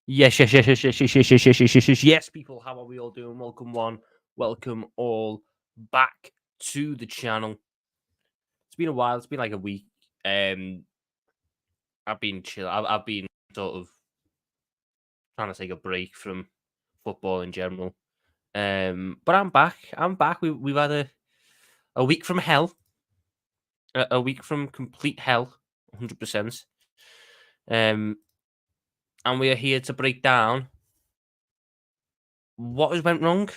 Yes, people, how are we all doing? Welcome all back to the channel. It's been a while. It's been like a week. I've been chill. I've been sort of trying to take a break from football in general. But I'm back. I'm back. We've had a week from hell, a week from complete hell, 100%. And we are here to break down what has went wrong.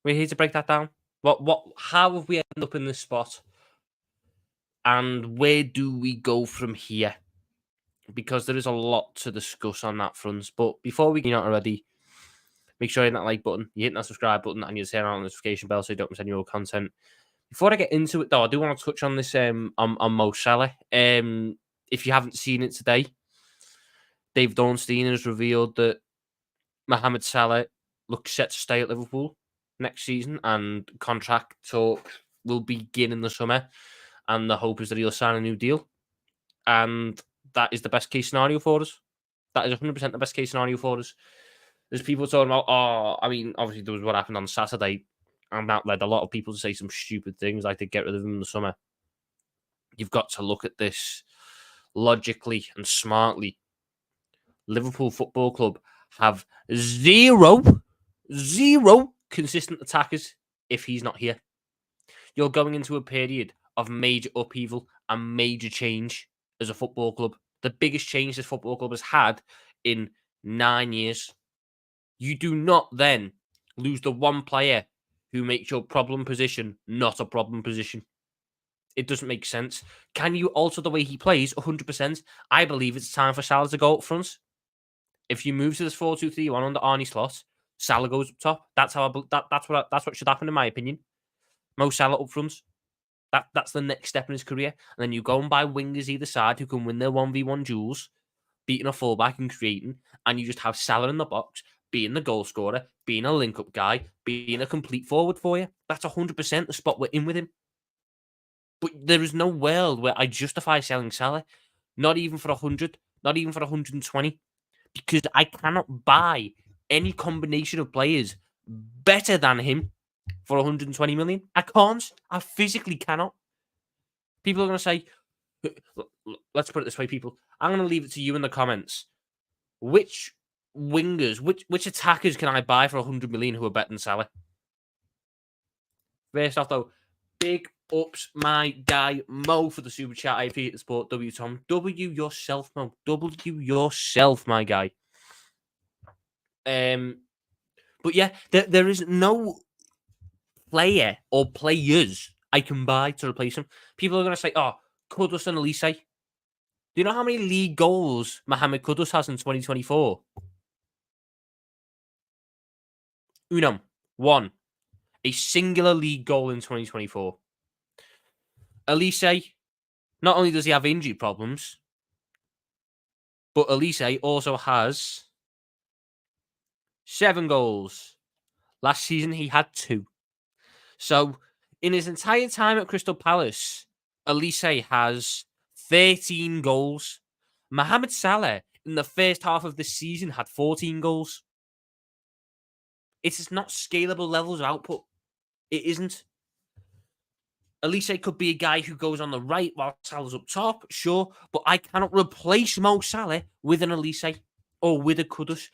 We're here to break that down. How have we ended up in this spot? And where do we go from here? Because there is a lot to discuss on that front. But before we get on already, make sure you hit that like button, you hit that subscribe button, and you turn on the notification bell so you don't miss any more content. Before I get into it, though, I do want to touch on this on Mo Salah. If you haven't seen it today, Dave Dornstein has revealed that Mohamed Salah looks set to stay at Liverpool next season, and contract talk will begin in the summer. And the hope is that he'll sign a new deal. And that is the best case scenario for us. That is 100% the best case scenario for us. There's people talking about, obviously there was what happened on Saturday, and that led a lot of people to say some stupid things like to get rid of him in the summer. You've got to look at this logically and smartly. Liverpool Football Club have zero consistent attackers if he's not here. You're going into a period of major upheaval and major change as a football club. The biggest change this football club has had in 9 years. You do not then lose the one player who makes your problem position not a problem position. It doesn't make sense. Can you alter the way he plays? 100%. I believe it's time for Salah to go up front. If you move to this 4-2-3-1 under Arnie Slot, Salah goes up top. That's what should happen in my opinion. Mo Salah up front. That's the next step in his career. And then you go and buy wingers either side who can win their 1v1 duels, beating a fullback and creating, and you just have Salah in the box, being the goal scorer, being a link-up guy, being a complete forward for you. That's 100% the spot we're in with him. But there is no world where I justify selling Salah, not even for 100, not even for 120, because I cannot buy any combination of players better than him for 120 million. I can't. I physically cannot. People are going to say, let's put it this way, people. I'm going to leave it to you in the comments. Which wingers, which attackers can I buy for 100 million who are better than Salah? First off, though, big ups my guy Mo for the super chat. I appreciate the support. W Tom. W yourself, Mo. W yourself, my guy. But yeah, there is no player or players I can buy to replace him. People are going to say, oh, Kudus and Elise. Do you know how many league goals Mohamed Kudus has in 2024? One. A singular league goal in 2024. Elise, not only does he have injury problems, but Elise also has 7 goals. Last season, he had 2. So, in his entire time at Crystal Palace, Elise has 13 goals. Mohamed Salah, in the first half of this season, had 14 goals. It is not scalable levels of output. It isn't. Elise could be a guy who goes on the right while Salah's up top, sure, but I cannot replace Mo Salah with an Elise or with a Kudus.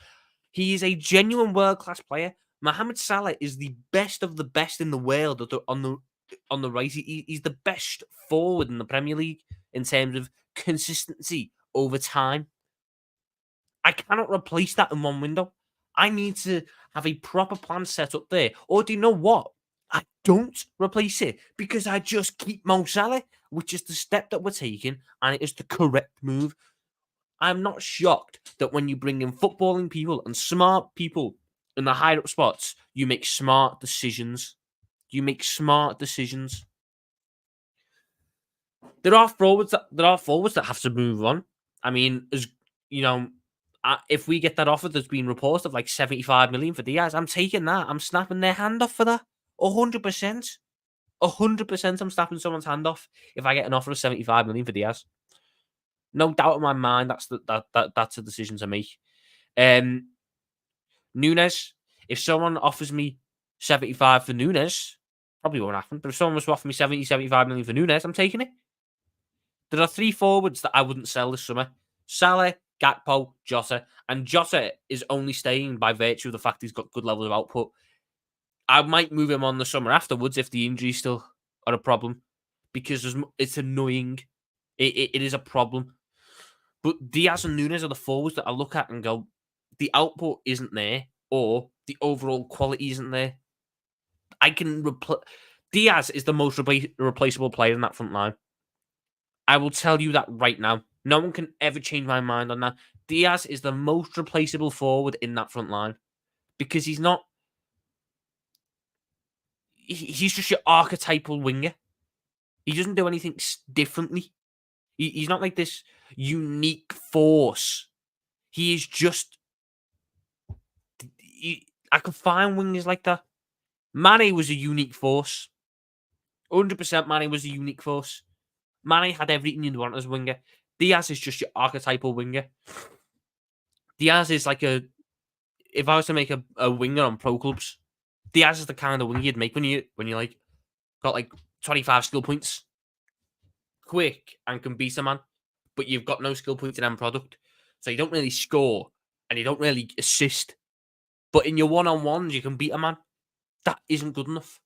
He is a genuine world-class player. Mohamed Salah is the best of the best in the world on the right. He's the best forward in the Premier League in terms of consistency over time. I cannot replace that in one window. I need to have a proper plan set up there. Or do you know what? I don't replace it because I just keep Mo Salah, which is the step that we're taking, and it is the correct move. I'm not shocked that when you bring in footballing people and smart people in the higher up spots, you make smart decisions. You make smart decisions. There are forwards that have to move on. I mean, as you know, if we get that offer, there's been reports of like 75 million for Diaz. I'm taking that. I'm snapping their hand off for that. 100%. 100%. I'm snapping someone's hand off if I get an offer of 75 million for Diaz. No doubt in my mind, that's a decision to make. Nunes, if someone offers me 75 for Nunes, probably won't happen, but if someone was to offer me 70, 75 million for Nunes, I'm taking it. There are 3 forwards that I wouldn't sell this summer. Salah, Gakpo, Jota. And Jota is only staying by virtue of the fact he's got good levels of output. I might move him on the summer afterwards if the injuries still are a problem, because it's annoying. It is a problem. But Diaz and Nunes are the forwards that I look at and go, the output isn't there, or the overall quality isn't there. I can replace. Diaz is the most replaceable player in that front line. I will tell you that right now. No one can ever change my mind on that. Diaz is the most replaceable forward in that front line because he's not. He's just your archetypal winger. He doesn't do anything differently. He's not like this unique force. He is just. I can find wingers like that. Mane was a unique force. 100% Mane was a unique force. Mane had everything you'd want as a winger. Diaz is just your archetypal winger. Diaz is like a. If I was to make a winger on pro clubs, Diaz is the kind of winger you'd make when you like got like 25 skill points, quick and can beat a man, but you've got no skill points in end product, so you don't really score and you don't really assist. But in your one-on-ones, you can beat a man. That isn't good enough.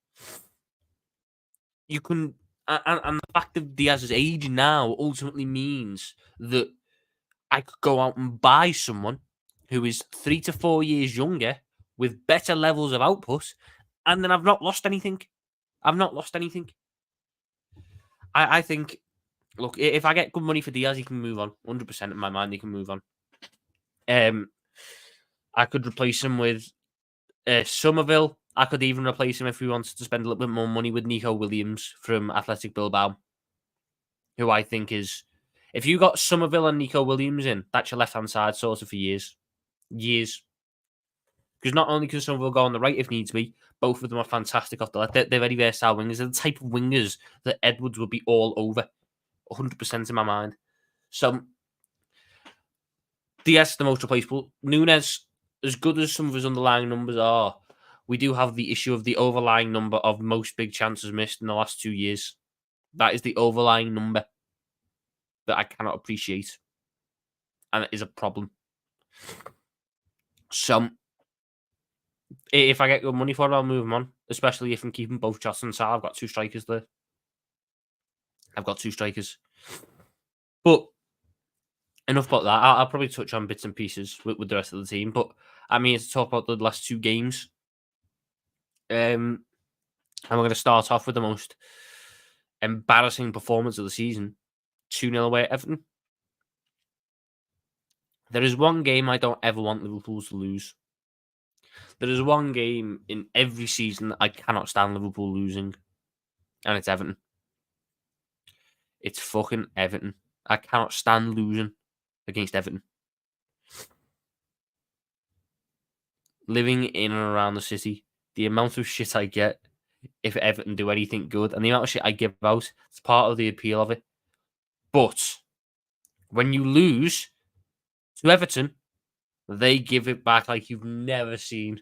You can, and the fact of Diaz's age now ultimately means that I could go out and buy someone who is 3 to 4 years younger with better levels of output, and then I've not lost anything. I think, look, if I get good money for Diaz, he can move on. 100% in my mind, he can move on. I could replace him with Somerville. I could even replace him if we wanted to spend a little bit more money with Nico Williams from Athletic Bilbao, who I think is... If you got Somerville and Nico Williams in, that's your left-hand side sorted for years. Years. Because not only can Somerville go on the right if needs be, both of them are fantastic off the left. They're very versatile wingers. They're the type of wingers that Edwards would be all over. 100% in my mind. So, Diaz is the most replaceable. Nunes, as good as some of his underlying numbers are, we do have the issue of the overlying number of most big chances missed in the last 2 years. That is the overlying number that I cannot appreciate. And it is a problem. So, if I get good money for it, I'll move him on. Especially if I'm keeping both Jota and Salah. I've got 2 strikers there. But enough about that. I'll probably touch on bits and pieces with the rest of the team. But I mean, to talk about the last 2 games. And we're going to start off with the most embarrassing performance of the season. 2-0 away at Everton. There is one game I don't ever want Liverpool to lose. There is one game in every season that I cannot stand Liverpool losing. And it's Everton. It's fucking Everton. I cannot stand losing against Everton. Living in and around the city, the amount of shit I get if Everton do anything good, and the amount of shit I give out, it's part of the appeal of it. But when you lose to Everton, they give it back like you've never seen.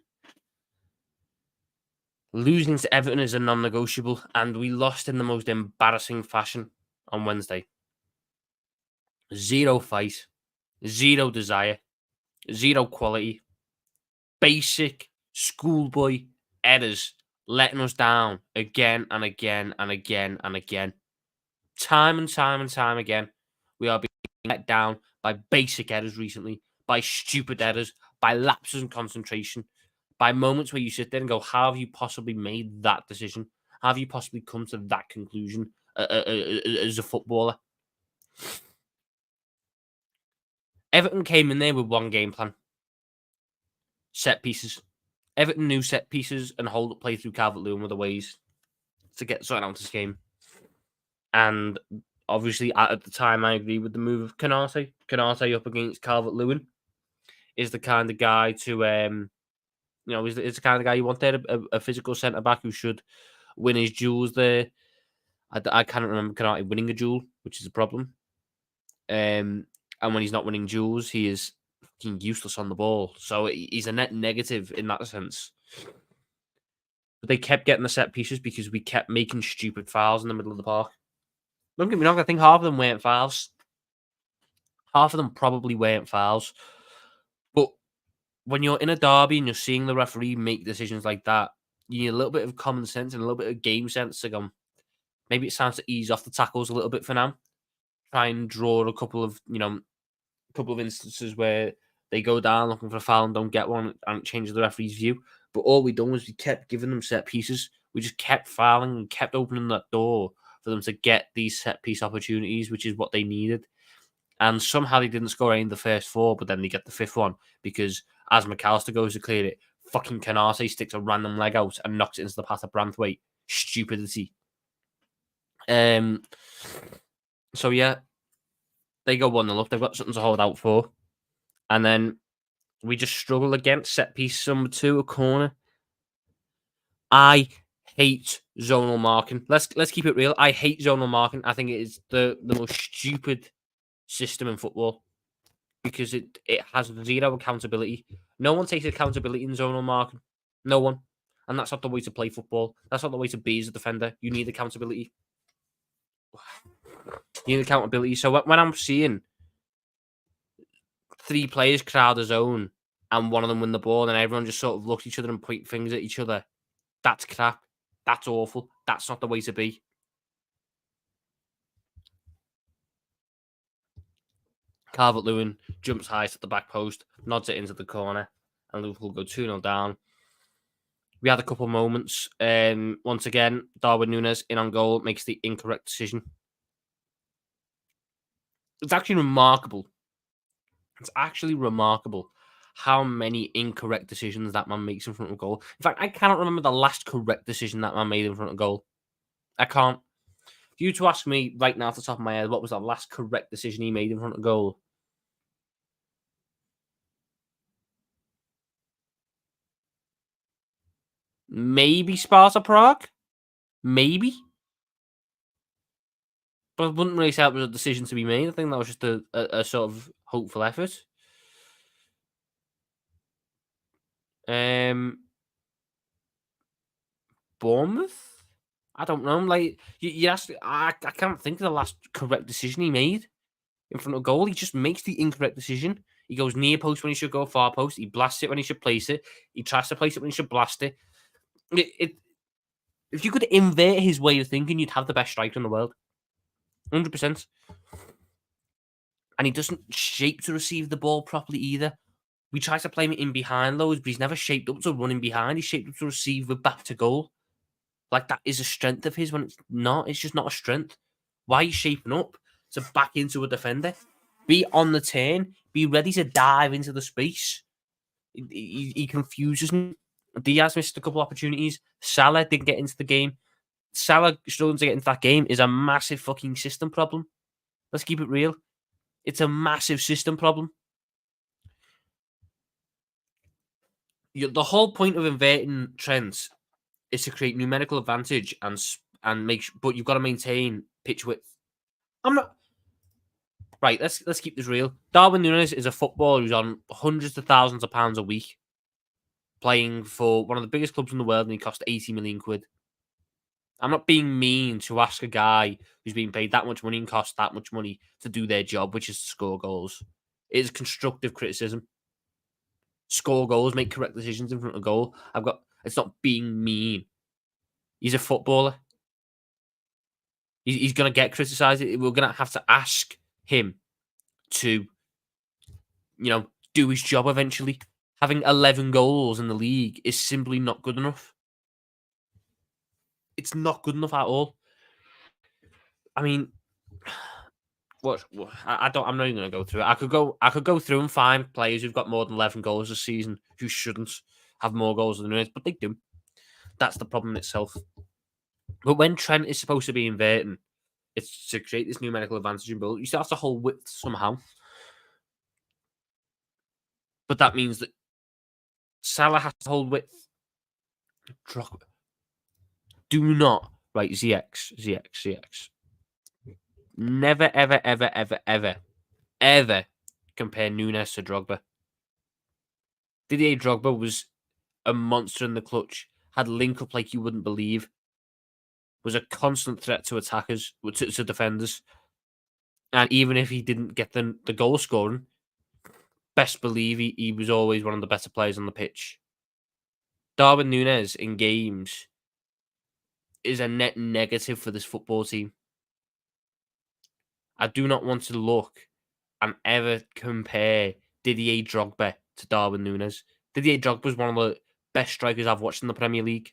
Losing to Everton is a non-negotiable, and we lost in the most embarrassing fashion on Wednesday. 0 fight, 0 desire, 0 quality, basic schoolboy errors letting us down again and again and again and again. Time and time and time again, we are being let down by basic errors recently, by stupid errors, by lapses in concentration, by moments where you sit there and go, how have you possibly made that decision? How have you possibly come to that conclusion as a footballer? Everton came in there with one game plan. Set pieces. Everton knew set pieces and hold up play through Calvert-Lewin were the ways to get something out of this game. And obviously, at the time, I agree with the move of Canate. Canate up against Calvert-Lewin is the kind of guy to, is the kind of guy you want there, a physical centre-back who should win his duels there. I can't remember Canate winning a duel, which is a problem. And when he's not winning duels, he is fucking useless on the ball. So he's a net negative in that sense. But they kept getting the set pieces because we kept making stupid fouls in the middle of the park. Don't get me wrong, I think half of them weren't fouls. Half of them probably weren't fouls. But when you're in a derby and you're seeing the referee make decisions like that, you need a little bit of common sense and a little bit of game sense to go, maybe it's time to ease off the tackles a little bit for now. Try and draw a couple of instances where they go down looking for a foul and don't get one and it changes the referee's view. But all we done was we kept giving them set pieces. We just kept fouling and kept opening that door for them to get these set piece opportunities, which is what they needed. And somehow they didn't score any in the first four, but then they get the fifth one because as McAllister goes to clear it, fucking Canate sticks a random leg out and knocks it into the path of Branthwaite. Stupidity. So yeah, they go 1-0 up. They've got something to hold out for. And then we just struggle against set piece number 2, a corner. I hate zonal marking. Let's keep it real. I hate zonal marking. I think it is the most stupid system in football because it has zero accountability. No one takes accountability in zonal marking. No one. And that's not the way to play football. That's not the way to be as a defender. You need accountability. You need accountability. So when I'm seeing 3 players crowd a zone and one of them win the ball and everyone just sort of looks at each other and point fingers at each other, that's crap. That's awful. That's not the way to be. Calvert-Lewin jumps highest at the back post, nods it into the corner, and Liverpool go 2-0 down. We had a couple moments. Once again, Darwin Núñez in on goal makes the incorrect decision. It's actually remarkable. How many incorrect decisions that man makes in front of goal. In fact, I cannot remember the last correct decision that man made in front of goal. I can't. If you were to ask me right now off the top of my head, what was the last correct decision he made in front of goal? Maybe Sparta Prague? Maybe? But I wouldn't really say it was a decision to be made. I think that was just a sort of hopeful effort. Bournemouth? I don't know. Like you asked, I can't think of the last correct decision he made in front of goal. He just makes the incorrect decision. He goes near post when he should go far post. He blasts it when he should place it. He tries to place it when he should blast it. If you could invert his way of thinking, you'd have the best striker in the world. 100%. And he doesn't shape to receive the ball properly either. We try to play him in behind loads, but he's never shaped up to running behind. He's shaped up to receive it back to goal. Like, that is a strength of his when it's not. It's just not a strength. Why are you shaping up to back into a defender? Be on the turn. Be ready to dive into the space. He confuses me. Diaz missed a couple opportunities. Salah didn't get into the game. Salah struggling to get into that game is a massive fucking system problem. Let's keep it real. It's a massive system problem. The whole point of inverting trends is to create numerical advantage and make. But you've got to maintain pitch width. I'm not right. Let's keep this real. Darwin Núñez is a footballer who's on hundreds of thousands of pounds a week, playing for one of the biggest clubs in the world, and he cost 80 million quid. I'm not being mean to ask a guy who's being paid that much money and costs that much money to do their job, which is to score goals. It is constructive criticism. Score goals, make correct decisions in front of goal. It's not being mean. He's a footballer. He's going to get criticised. We're going to have to ask him to, do his job eventually. Having 11 goals in the league is simply not good enough. It's not good enough at all. I mean, I'm not even going to go through it. I could go through and find players who've got more than 11 goals this season who shouldn't have more goals than Núñez, but they do. That's the problem itself. But when Trent is supposed to be inverting, it's to create this numerical advantage in build. You still have to hold width somehow. But that means that Salah has to hold width. Do not. Right, ZX. Never, ever, ever, ever, ever ever compare Nunes to Drogba. Didier Drogba was a monster in the clutch, had link up like you wouldn't believe, was a constant threat to attackers, to defenders. And even if he didn't get the goal scoring, best believe he was always one of the better players on the pitch. Darwin Núñez in games is a net negative for this football team. I do not want to look and ever compare Didier Drogba to Darwin Núñez. Didier Drogba is one of the best strikers I've watched in the Premier League.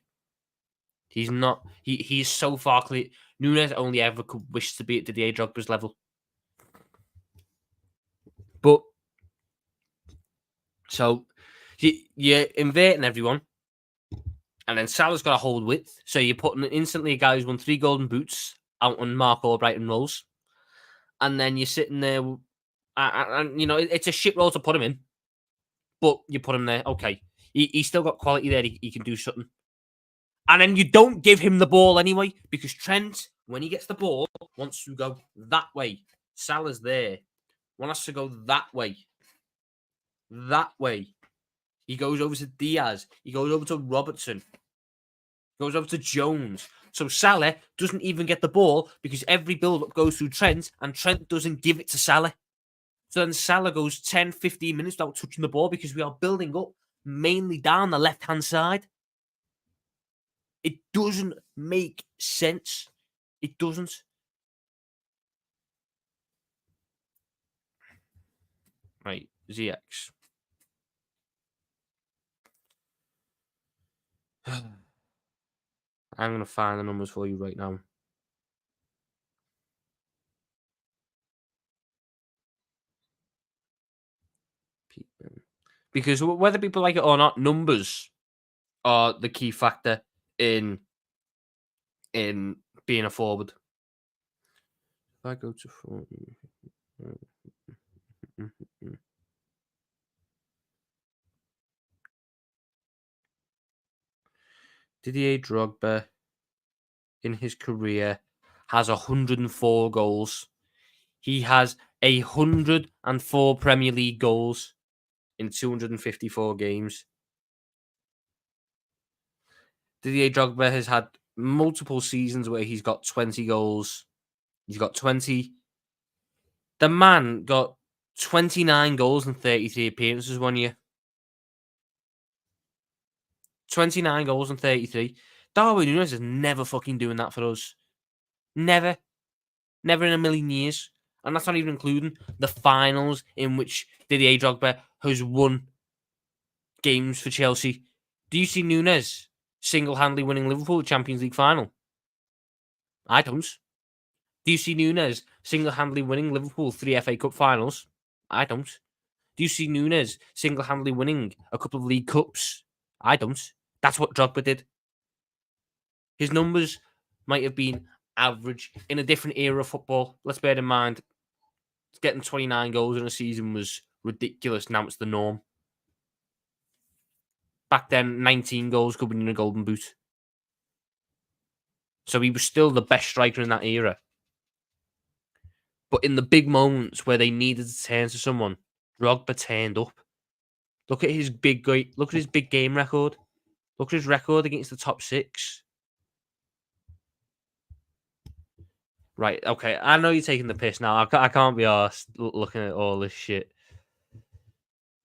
He's not. He's so far clear. Núñez only ever could wish to be at Didier Drogba's level. But so you're inverting everyone, and then Salah's got to hold width. So you're putting instantly a guy who's won 3 golden boots out on Mark Albrighton roles, and then you're sitting there, and you know it's a shit role to put him in, but you put him there. Okay, he's still got quality there. He can do something. And then you don't give him the ball anyway, because Trent, when he gets the ball, wants to go that way. Salah's there. One has to go that way. That way. He goes over to Diaz. He goes over to Robertson. Goes over to Jones. So Salah doesn't even get the ball because every build-up goes through Trent, and Trent doesn't give it to Salah. So then Salah goes 10, 15 minutes without touching the ball because we are building up mainly down the left-hand side. It doesn't make sense. It doesn't. Right, ZX. I'm going to find the numbers for you right now. Because whether people like it or not, numbers are the key factor in being a forward. If I go to forward, Didier Drogba in his career has 104 goals. He has 104 Premier League goals in 254 games. Didier Drogba has had multiple seasons where he's got 20 goals. He's got 20. The man got 29 goals in 33 appearances one year. 29 goals in 33. Darwin Núñez is never fucking doing that for us. Never. Never in a million years. And that's not even including the finals in which Didier Drogba has won games for Chelsea. Do you see Núñez single-handedly winning Liverpool Champions League final? I don't. Do you see Núñez single-handedly winning Liverpool 3 FA Cup finals? I don't. Do you see Núñez single-handedly winning a couple of League Cups? I don't. That's what Drogba did. His numbers might have been average in a different era of football. Let's bear in mind, getting 29 goals in a season was ridiculous. Now it's the norm. Back then, 19 goals could win a golden boot. So he was still the best striker in that era. But in the big moments where they needed to turn to someone, Drogba turned up. Look at his big game record. Look at his record against the top 6. Right, okay. I know you're taking the piss now. I can't be arsed looking at all this shit.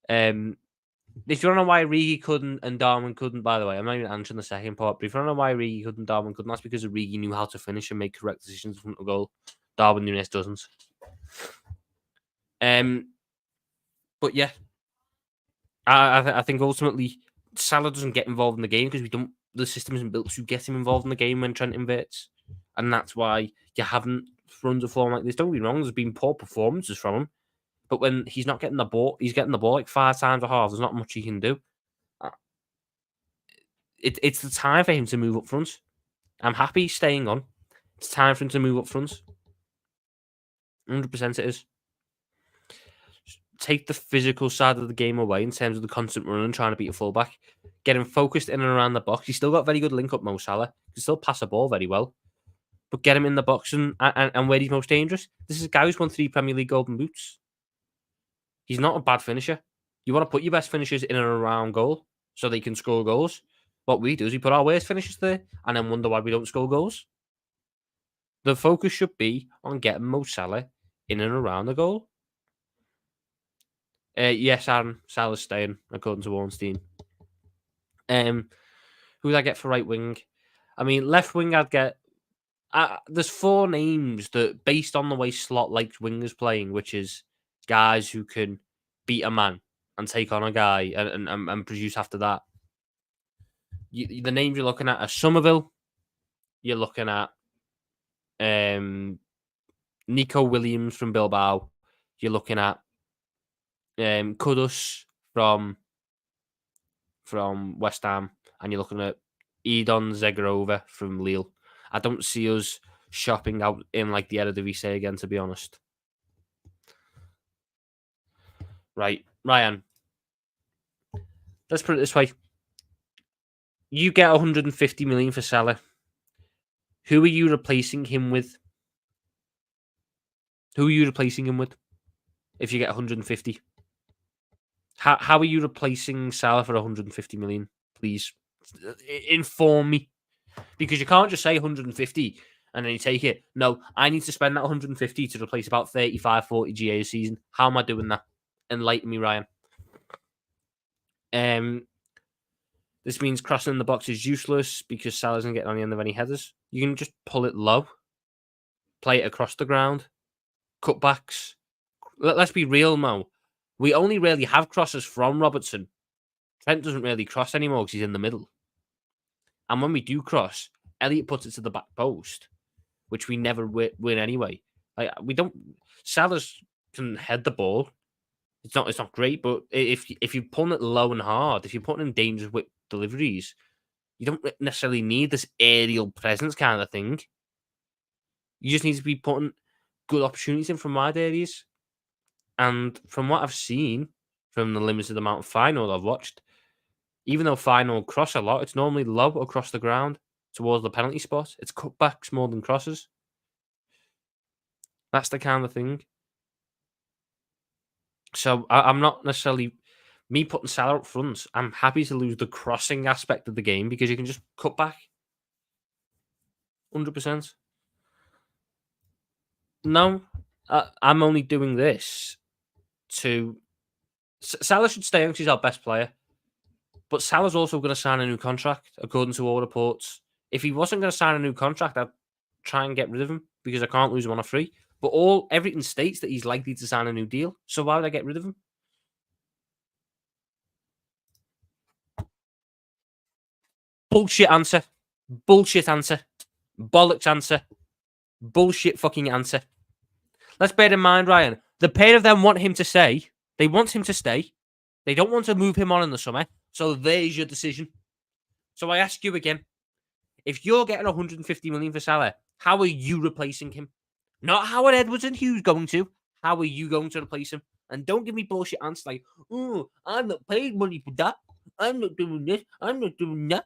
If you don't know why Origi couldn't and Darwin couldn't, by the way, I'm not even answering the second part, but if you don't know why Origi couldn't and Darwin couldn't, that's because Origi knew how to finish and make correct decisions in front of goal. Darwin Núñez doesn't. But yeah, I think ultimately Salah doesn't get involved in the game because the system isn't built to get him involved in the game when Trent inverts. And that's why you haven't runs a form like this. Don't be wrong, there's been poor performances from him. But when he's not getting the ball, he's getting the ball like 5 times a half. There's not much he can do. It's the time for him to move up front. I'm happy he's staying on. It's time for him to move up front. 100% it is. Take the physical side of the game away in terms of the constant running, trying to beat a fullback. Get him focused in and around the box. He's still got very good link-up, Mo Salah. He can still pass the ball very well. But get him in the box and where he's most dangerous. This is a guy who's won 3 Premier League golden boots. He's not a bad finisher. You want to put your best finishers in and around goal so they can score goals. What we do is we put our worst finishers there and then wonder why we don't score goals. The focus should be on getting Mo Salah in and around the goal. Yes, Aaron, Salah's staying, according to Ornstein. Who would I get for right wing? I mean, left wing, I'd get. There's 4 names that, based on the way Slot likes wingers playing, which is guys who can beat a man and take on a guy and produce after that. The names you're looking at are Somerville. You're looking at Nico Williams from Bilbao. You're looking at Kudus from West Ham, and you're looking at Edon Zegarova from Lille. I don't see us shopping out in like the Eredivisie again, to be honest. Right, Ryan. Let's put it this way: you get 150 million for Salah. Who are you replacing him with? Who are you replacing him with? If you get 150, how are you replacing Salah for 150 million? Please inform me, because you can't just say 150 and then you take it. No, I need to spend that 150 to replace about 35, 40 GA a season. How am I doing that? Enlighten me, Ryan. This means crossing the box is useless because Salah isn't getting on the end of any headers. You can just pull it low, play it across the ground, cutbacks. Let's be real, Mo. We only really have crosses from Robertson. Trent doesn't really cross anymore because he's in the middle. And when we do cross, Elliot puts it to the back post, which we never win anyway. Like, we don't. Salah can head the ball. It's not great, but if you're pulling it low and hard, if you're putting in dangerous whip deliveries, you don't necessarily need this aerial presence kind of thing. You just need to be putting good opportunities in from wide areas. And from what I've seen from the limited amount of final I've watched, even though final cross a lot, it's normally low across the ground towards the penalty spot. It's cutbacks more than crosses. That's the kind of thing. So I'm not necessarily me putting Salah up front. I'm happy to lose the crossing aspect of the game because you can just cut back 100%. No, I'm only doing this to. Salah should stay because he's our best player. But Salah's also going to sign a new contract, according to all reports. If he wasn't going to sign a new contract, I'd try and get rid of him because I can't lose him on a free. But everything states that he's likely to sign a new deal. So why would I get rid of him? Bullshit answer. Bullshit answer. Bollocks answer. Bullshit fucking answer. Let's bear in mind, Ryan, the pair of them want him to stay. They want him to stay. They don't want to move him on in the summer. So there's your decision. So I ask you again, if you're getting 150 million for Salah, how are you replacing him? Not Howard Edwards and Hughes going to. How are you going to replace him? And don't give me bullshit answers like, oh, I'm not paid money for that. I'm not doing this. I'm not doing that.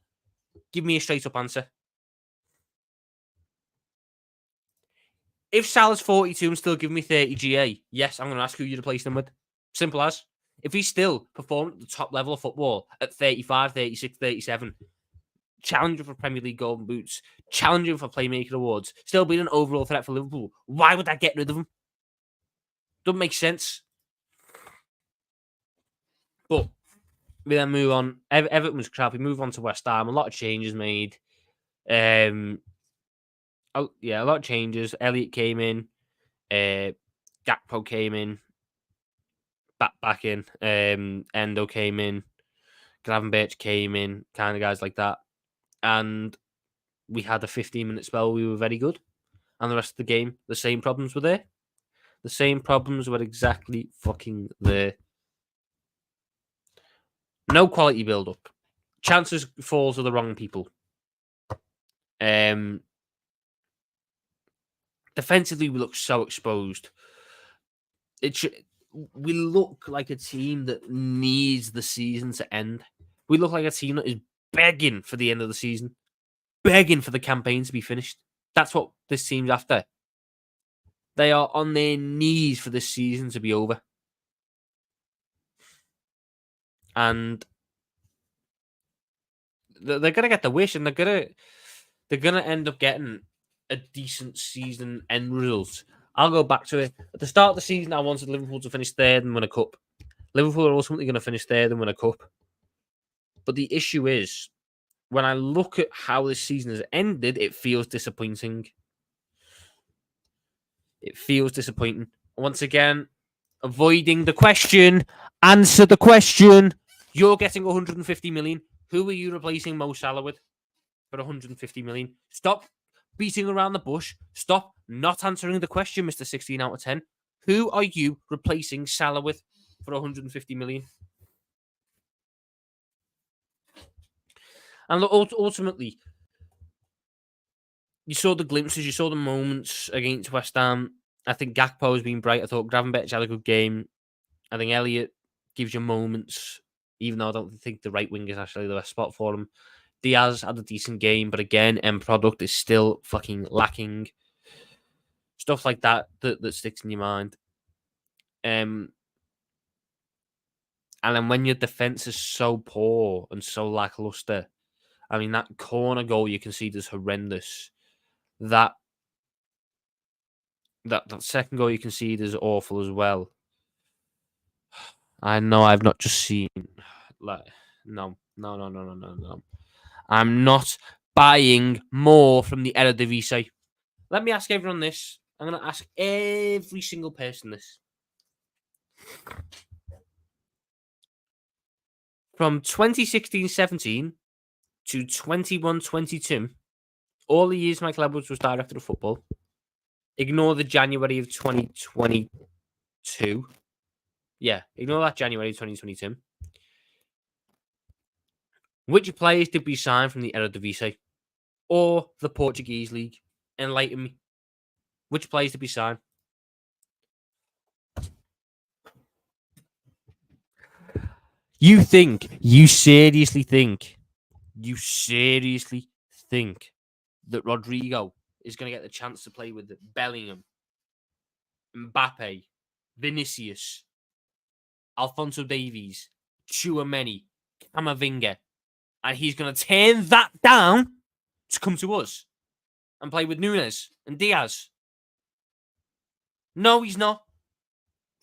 Give me a straight up answer. If Salah's 42 and still giving me 30 GA, yes, I'm going to ask who you replace him with. Simple as. If he's still performing at the top level of football at 35, 36, 37, challenging for Premier League Golden Boots, challenging for Playmaker Awards, still being an overall threat for Liverpool, why would I get rid of him? Doesn't make sense. But we then move on. Everton was crap. We move on to West Ham. A lot of changes made. A lot of changes. Elliot came in. Gakpo came in. Back in. Endo came in. Gravenberch came in. Kind of guys like that. And we had a 15-minute spell. We were very good. And the rest of the game, the same problems were there. The same problems were exactly fucking there. No quality build-up. Chances fall to the wrong people. Defensively, we look so exposed. We look like a team that needs the season to end. We look like a team that is begging for the end of the season, begging for the campaign to be finished. That's what this team's after. They are on their knees for this season to be over. and they're gonna get the wish, and they're gonna end up getting a decent season end result. I'll go back to it. At the start of the season, I wanted Liverpool to finish third and win a cup. Liverpool are ultimately going to finish third and win a cup. But the issue is, when I look at how this season has ended, it feels disappointing. It feels disappointing. Once again, avoiding the question, answer the question. You're getting 150 million. Who are you replacing Mo Salah with for 150 million? Stop beating around the bush. Stop not answering the question, Mr. 16 out of 10. Who are you replacing Salah with for 150 million? And look, ultimately, you saw the glimpses, you saw the moments against West Ham. I think Gakpo has been bright. I thought Gravenberch had a good game. I think Elliott gives you moments, even though I don't think the right wing is actually the best spot for him. Diaz had a decent game, but again, end product is still fucking lacking. Stuff like that sticks in your mind. And then when your defense is so poor and so lackluster, I mean, that corner goal you concede is horrendous. That second goal you concede is awful as well. I know I've not just seen like no. I'm not buying more from the Eredivisie. Let me ask everyone this. I'm going to ask every single person this. From 2016-17 to 21-22, all the years Michael Edwards was director of football, ignore the January of 2022. Yeah, ignore that January 2022. Which players did we sign from the Eredivisie or the Portuguese league? Enlighten me. Which players did we sign? You seriously think that Rodrigo is going to get the chance to play with Bellingham, Mbappe, Vinicius, Alphonso Davies, Tchouameni, Camavinga, and he's going to turn that down to come to us and play with Nunes and Diaz? No, he's not.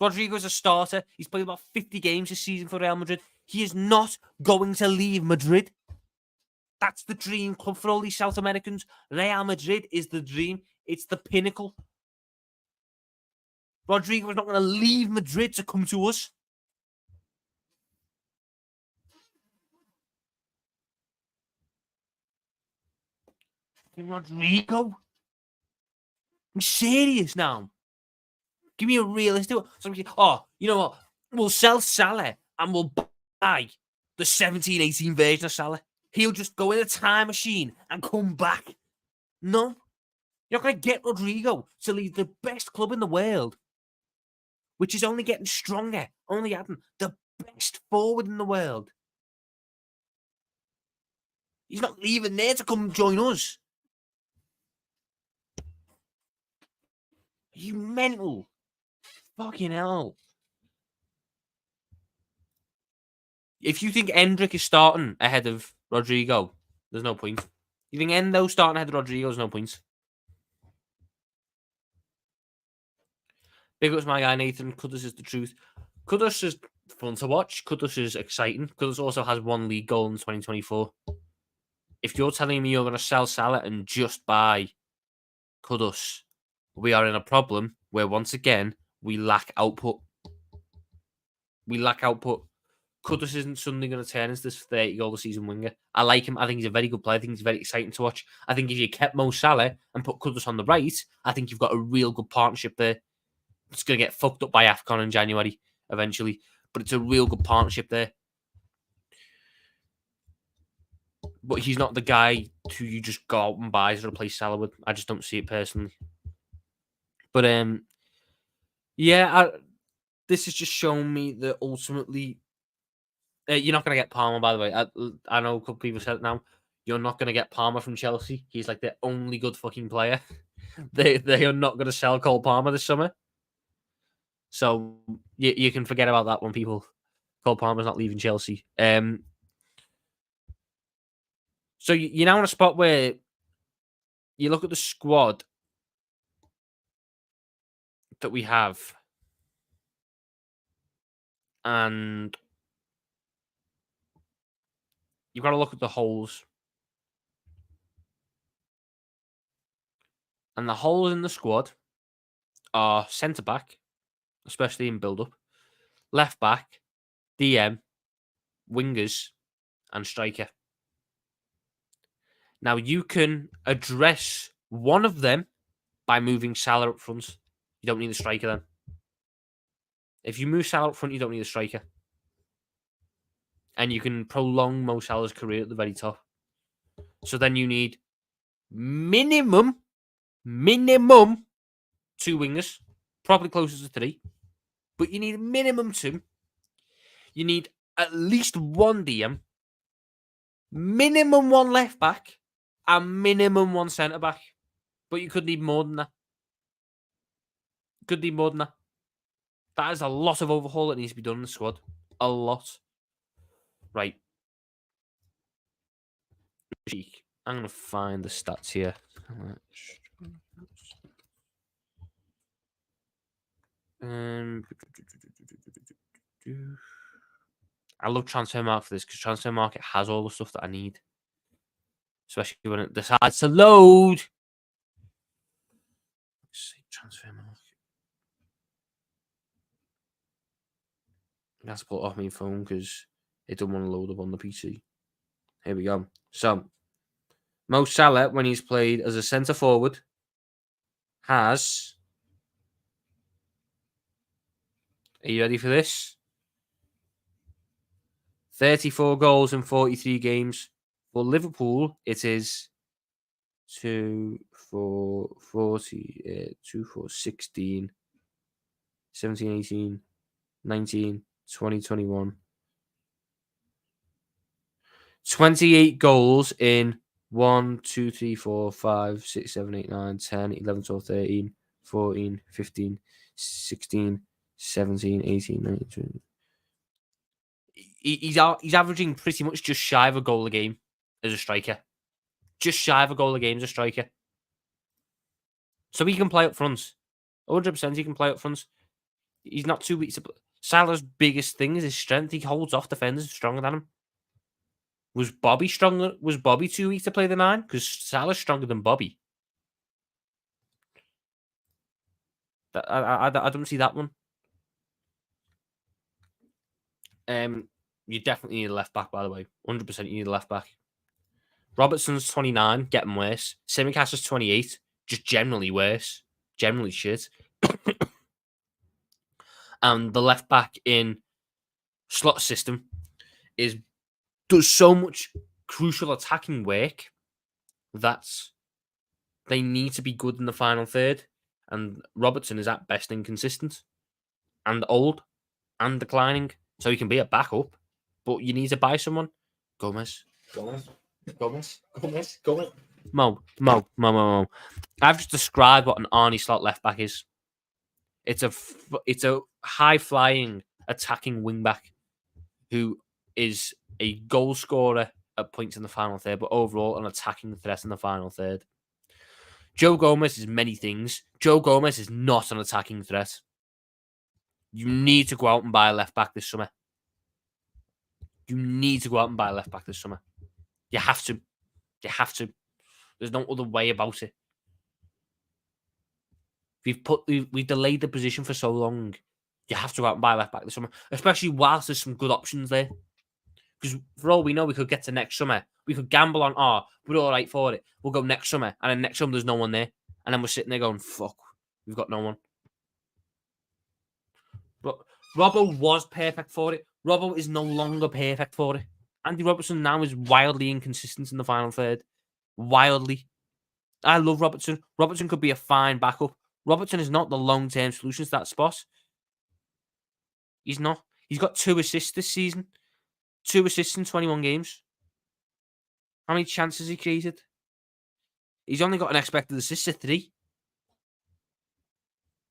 Rodrigo's a starter. He's played about 50 games this season for Real Madrid. He is not going to leave Madrid. That's the dream club for all these South Americans. Real Madrid is the dream. It's the pinnacle. Rodrigo is not going to leave Madrid to come to us. Rodrigo? I'm serious now. Give me a realistic one. Oh, you know what? We'll sell Salah and we'll buy the 17-18 version of Salah. He'll just go in a time machine and come back. No. You're not going to get Rodrigo to lead the best club in the world, which is only getting stronger, only adding the best forward in the world. He's not leaving there to come join us. Are you mental? Fucking hell. If you think Endrick is starting ahead of Rodrigo, there's no point. You think Endo starting ahead of Rodrigo, there's no point. Big ups my guy Nathan. Kudus is the truth. Kudus is fun to watch. Kudus is exciting. Kudus also has one league goal in 2024. If you're telling me you're going to sell Salah and just buy Kudus, we are in a problem where, once again, we lack output. Kudus isn't suddenly going to turn into this 30-goal-a-season winger. I like him. I think he's a very good player. I think he's very exciting to watch. I think if you kept Mo Salah and put Kudus on the right, I think you've got a real good partnership there. It's going to get fucked up by AFCON in January eventually, but it's a real good partnership there. But he's not the guy who you just go out and buy to replace Salah with. I just don't see it personally. But this has just shown me that ultimately you're not going to get Palmer. By the way, I know a couple people said it now. You're not going to get Palmer from Chelsea. He's like the only good fucking player. They are not going to sell Cole Palmer this summer. So you can forget about that one, people. Cole Palmer's not leaving Chelsea. So you're now in a spot where you look at the squad that we have, and you've got to look at the holes. And the holes in the squad are centre back, especially in build up, left back, DM, wingers, and striker. Now you can address one of them by moving Salah up front. You don't need a striker then. If you move Salah up front, you don't need a striker. And you can prolong Mo Salah's career at the very top. So then you need minimum 2 wingers, probably closer to 3. But you need minimum 2. You need at least 1 DM, minimum 1 left back, and minimum 1 centre back. But you could need more than that. Could need more than that. That is a lot of overhaul that needs to be done in the squad. A lot. Right. I'm going to find the stats here. I love Transfermarkt for this because Transfermarkt has all the stuff that I need. Especially when it decides to load. Let's see, Transfermarkt. I have to pull it off my phone because it doesn't want to load up on the PC. Here we go. So, Mo Salah, when he's played as a centre forward, has. Are you ready for this? 34 goals in 43 games. For Liverpool, it is 2, 4, 40, 2, 4, 16, 17, 18, 19, 20, 21. 28 goals in 1, 2, 3, 4, 5, 6, 7, 8, 9, 10, 11, 12, 13, 14, 15, 16, 17, 18, 19, 20. He's averaging pretty much just shy of a goal a game as a striker. Just shy of a goal a game as a striker. So he can play up front. 100% he can play up front. He's not too weak. Salah's biggest thing is his strength. He holds off defenders stronger than him. Was Bobby stronger? Was Bobby too weak to play the 9? Because Salah's stronger than Bobby. I don't see that one. You definitely need a left back, by the way. 100% you need a left back. Robertson's 29, getting worse. Simicast is 28, just generally worse. Generally shit. And the left back in slot system does so much crucial attacking work that they need to be good in the final third. And Robertson is at best inconsistent and old and declining. So he can be a backup, but you need to buy someone. Gomez. Mo. I've just described what an Arnie slot left back is. It's a high flying attacking wing back who is a goal scorer at points in the final third, but overall an attacking threat in the final third. Joe Gomez is many things. Joe Gomez is not an attacking threat. You need to go out and buy a left back this summer. You have to. There's no other way about it. We've delayed the position for so long. You have to go out and buy a left back this summer, especially whilst there's some good options there. Because for all we know, we could get to next summer. We could gamble on, we're all right for it. We'll go next summer. And then next summer, there's no one there. And then we're sitting there going, fuck, we've got no one. But Robbo was perfect for it. Robbo is no longer perfect for it. Andy Robertson now is wildly inconsistent in the final third. Wildly. I love Robertson. Robertson could be a fine backup. Robertson is not the long-term solution to that spot. He's not. He's got 2 assists this season. 2 assists in 21 games. How many chances he created? He's only got an expected assist of 3.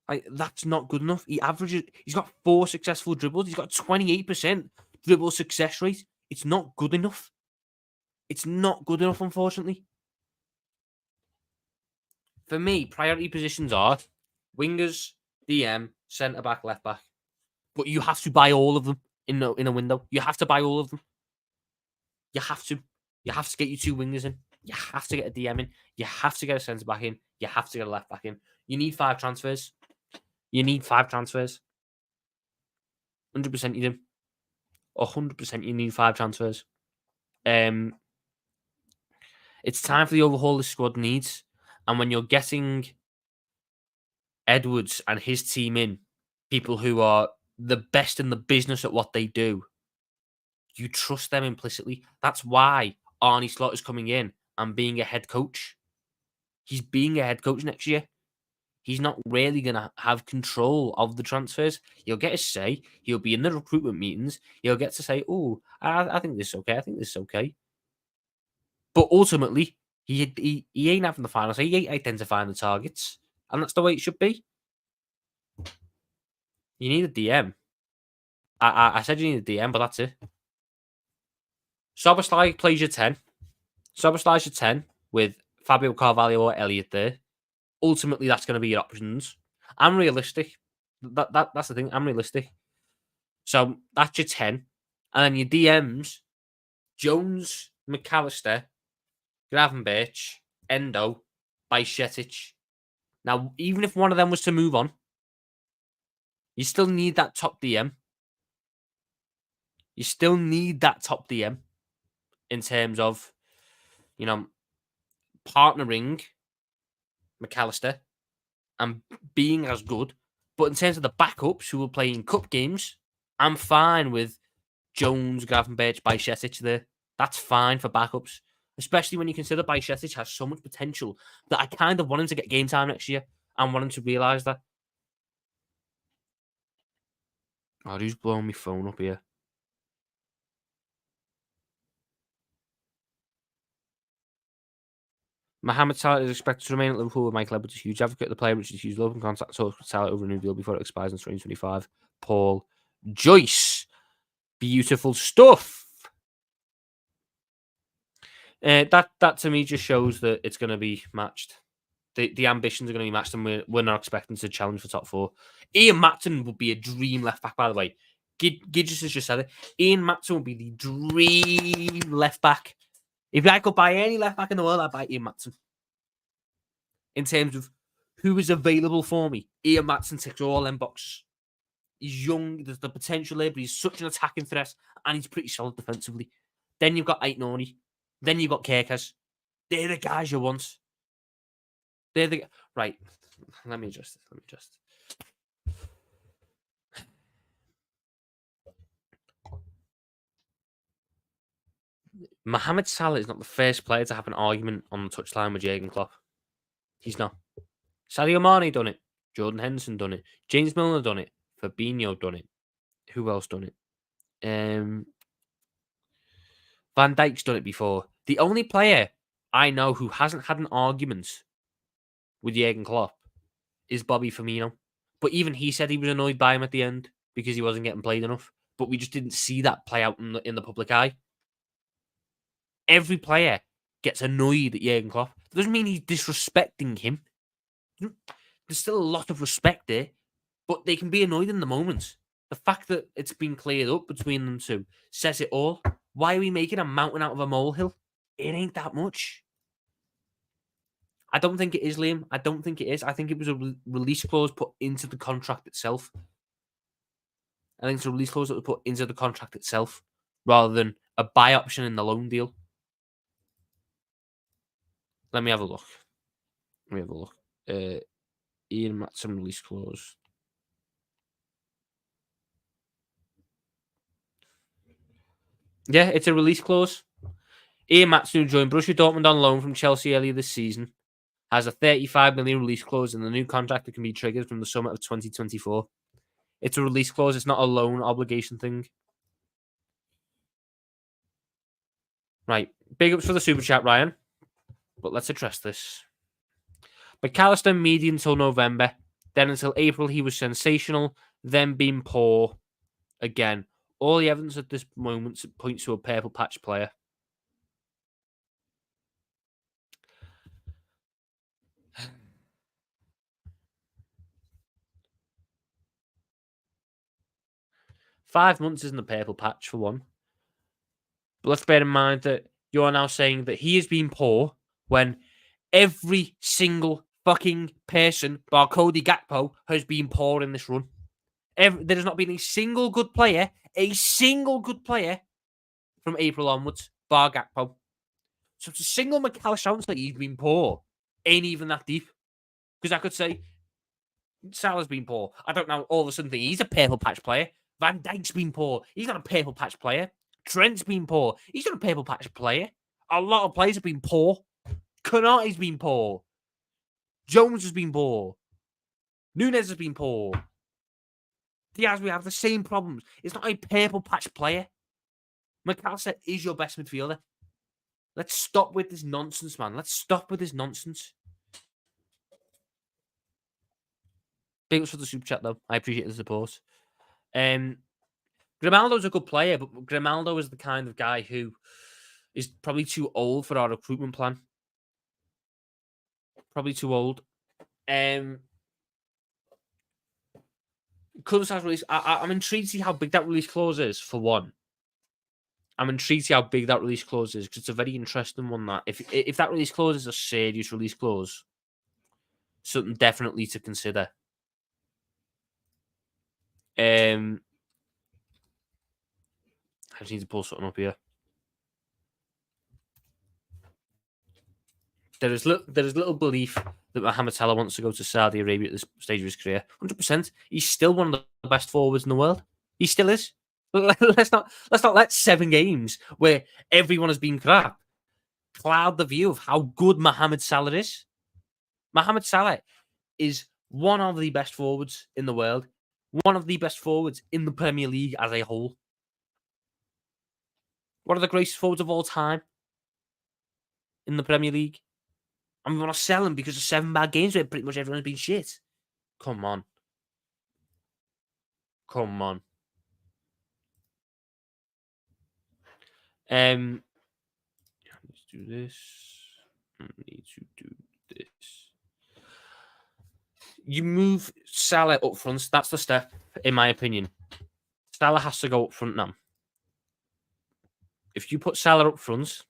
Like, that's not good enough. He's got 4 successful dribbles. He's got 28% dribble success rate. It's not good enough. It's not good enough, unfortunately. For me, priority positions are wingers, DM, centre back, left back. But you have to buy all of them in a window. You have to buy all of them. You have to. You have to get your 2 wingers in. You have to get a DM in. You have to get a centre back in. You have to get a left back in. You need 5 transfers. You need 5 transfers. 100% you do. 100% you need 5 transfers. It's time for the overhaul the squad needs. And when you're getting Edwards and his team in, people who are the best in the business at what they do, you trust them implicitly. That's why Arnie Slot is coming in and being a head coach. He's being a head coach next year. He's not really going to have control of the transfers. He'll get a say. He'll be in the recruitment meetings. He'll get to say, oh, I think this is okay. I think this is okay. But ultimately, he ain't having the final say. He ain't identifying the targets. And that's the way it should be. You need a DM. I said you need a DM, but that's it. Szoboszlai plays your 10. Szoboszlai's your 10 with Fabio Carvalho or Elliott there. Ultimately, that's going to be your options. I'm realistic. That's the thing. I'm realistic. So that's your 10. And then your DMs, Jones, McAllister, Gravenberch, Endo, Bajcetic. Now, even if one of them was to move on, you still need that top DM. You still need that top DM in terms of, partnering McAllister and being as good. But in terms of the backups who will play in cup games, I'm fine with Jones, Gravenberch, Bajcetic there. That's fine for backups. Especially when you consider Bajcetic has so much potential that I kind of want him to get game time next year and want him to realise that. Oh, who's blowing my phone up here? Mohamed Salah is expected to remain at Liverpool with Michael Edwards, a huge advocate of the player, which is huge open contact talks with Salah over a new deal before it expires in 2025. Paul Joyce. Beautiful stuff. That to me just shows that it's going to be matched. The ambitions are going to be matched, and we're not expecting to challenge for top 4. Ian Matson would be a dream left back, by the way. Gidges has just said it. Ian Matson would be the dream left back. If I could buy any left back in the world, I'd buy Ian Matson. In terms of who is available for me, Ian Matson ticks all them boxes. He's young, there's the potential there, but he's such an attacking threat, and he's pretty solid defensively. Then you've got Aitnoni. Then you've got Kerkez. They're the guys you want. Right. Let me adjust this. Mohamed Salah is not the first player to have an argument on the touchline with Jurgen Klopp. He's not. Sadio Mane done it. Jordan Henderson done it. James Milner done it. Fabinho done it. Who else done it? Van Dijk's done it before. The only player I know who hasn't had an argument with Jurgen Klopp is Bobby Firmino. But even he said he was annoyed by him at the end because he wasn't getting played enough. But we just didn't see that play out in the public eye. Every player gets annoyed at Jurgen Klopp. It doesn't mean he's disrespecting him. There's still a lot of respect there, but they can be annoyed in the moment. The fact that it's been cleared up between them two says it all. Why are we making a mountain out of a molehill? It ain't that much. I don't think it is, Liam. I don't think it is. I think it was a release clause put into the contract itself. I think it's a release clause that was put into the contract itself rather than a buy option in the loan deal. Let me have a look. Ian Matson release clause. Yeah, it's a release clause. Ian Matson, who joined Borussia Dortmund on loan from Chelsea earlier this season, has a 35 million release clause in the new contract that can be triggered from the summer of 2024. It's a release clause. It's not a loan obligation thing. Right. Big ups for the super chat, Ryan. But let's address this. McAllister, median till November. Then until April, he was sensational. Then being poor again. All the evidence at this moment points to a purple patch player. $5 months isn't a purple patch for one. But let's bear in mind that you're now saying that he has been poor when every single fucking person, bar Cody Gakpo, has been poor in this run. There has not been a single good player from April onwards, bar Gakpo. So it's a single McAllister that he's been poor. Ain't even that deep. Because I could say Salah's been poor. I don't know, all of a sudden think he's a purple patch player. Van Dijk's been poor. He's not a purple patch player. Trent's been poor. He's not a purple patch player. A lot of players have been poor. Konate's been poor. Jones has been poor. Nunes has been poor. Diaz, we have the same problems. It's not a purple patch player. McAllister is your best midfielder. Let's stop with this nonsense, man. Let's stop with this nonsense. Big ups for the super chat, though. I appreciate the support. Grimaldo's a good player, but Grimaldo is the kind of guy who is probably too old for our recruitment plan. Probably too old. Colours has release. I'm intrigued to see how big that release clause is, for one. I'm intrigued to see how big that release clause is, because it's a very interesting one. That if that release clause is a serious release clause, something definitely to consider. I just need to pull something up here. There is little belief that Mohamed Salah wants to go to Saudi Arabia at this stage of his career. 100%. He's still one of the best forwards in the world. He still is. Let's not let 7 games where everyone has been crap cloud the view of how good Mohamed Salah is. Mohamed Salah is one of the best forwards in the world. One of the best forwards in the Premier League as a whole. One of the greatest forwards of all time in the Premier League. And we want to sell him because of 7 bad games where pretty much everyone's been shit. Come on. Let's do this. I need to do this. You move Salah up front. That's the step, in my opinion. Salah has to go up front now. If you put Salah up front,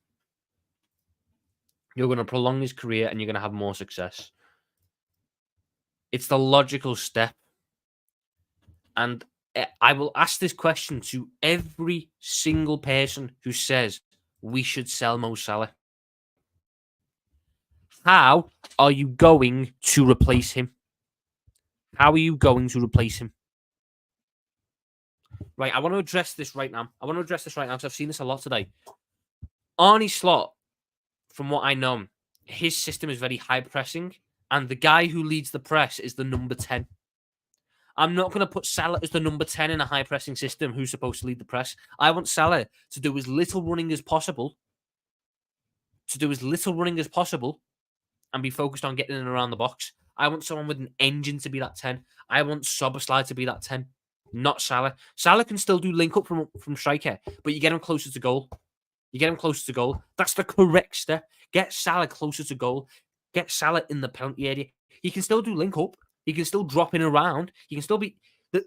you're going to prolong his career and you're going to have more success. It's the logical step. And I will ask this question to every single person who says we should sell Mo Salah. How are you going to replace him? How are you going to replace him? Right, I want to address this right now. Because I've seen this a lot today. Arne Slot, from what I know, his system is very high pressing, and the guy who leads the press is the number 10. I'm not going to put Salah as the number 10 in a high pressing system who's supposed to lead the press. I want Salah to do as little running as possible. And be focused on getting in and around the box. I want someone with an engine to be that 10. I want Szoboszlai to be that 10, not Salah. Salah can still do link up from striker, but you get him closer to goal. That's the correct step. Get Salah closer to goal. Get Salah in the penalty area. He can still do link up. He can still drop in around. He can still be...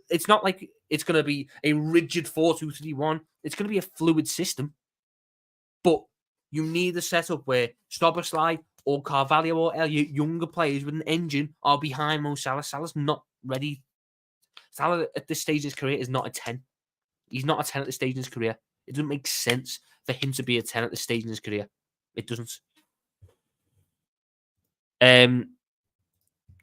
It's not like it's going to be a rigid 4-2-3-1. It's going to be a fluid system. But you need a setup where Szoboszlai or Carvalho or Elliott, younger players with an engine, are behind Mo Salah. Salah's not ready. Salah at this stage in his career is not a 10. He's not a 10 at this stage in his career. It doesn't make sense for him to be a 10 at this stage in his career. It doesn't.